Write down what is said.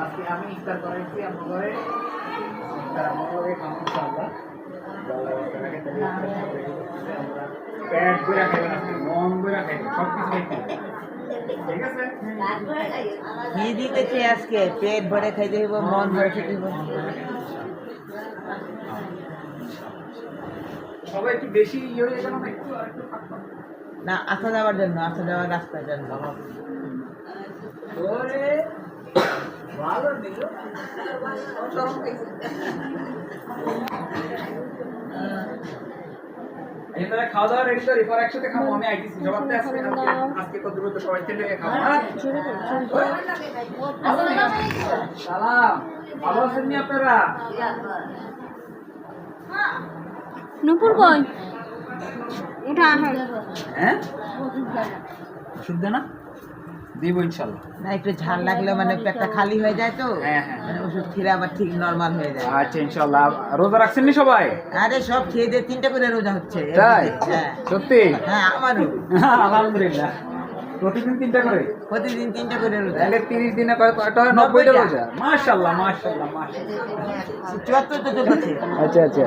আজকে আমি ইফতার করাইছি আমার ঘরে আমার ঘরে ইনশাআল্লাহ পেট ভরে খাইবেন আপনি মন ভরে খাইবেন সব কিছু খাইবেন ঠিক আছে কি দিতেছে আজকে পেট ভরে খাইতে হইব মন ভরে খেতে হইব সবাই একটু বেশি ইয়ে হয়ে গেল না একটু আরেকটু না আসা যাওয়ার জন্য আসা যাওয়ার রাস্তার জন্য ওরে ভালো দিল এবারে খাওয়া দাওয়া রেডি করি পর একসাথে খাবো আমি আইটিসি জবাবতে আজকে কত দ্রুত সবাই খেলে খাবো সালাম ভালো আছেন নি আপনারা নুপুর কই উঠা হ্যাঁ ওষুধ দে না দিব ইনশাআল্লাহ না একটু ঝাল লাগলে মানে পেটটা খালি হয়ে যায় তো হ্যাঁ হ্যাঁ মানে ওষুধ খেলে আবার ঠিক নরমাল হয়ে যায় আচ্ছা ইনশাআল্লাহ রোজা রাখছেন নি সবাই আরে সব খেয়ে দিয়ে 3টা করে রোজা হচ্ছে তাই হ্যাঁ সত্যি হ্যাঁ আমারও আলহামদুলিল্লাহ প্রতিদিন 3টা করে প্রতিদিন 3টা করে রোজা তাহলে 30 দিনে কয়টা হয় 90টা রোজা মাশাআল্লাহ মাশাআল্লাহ মাশাআল্লাহ 74 তো চলছে আচ্ছা আচ্ছা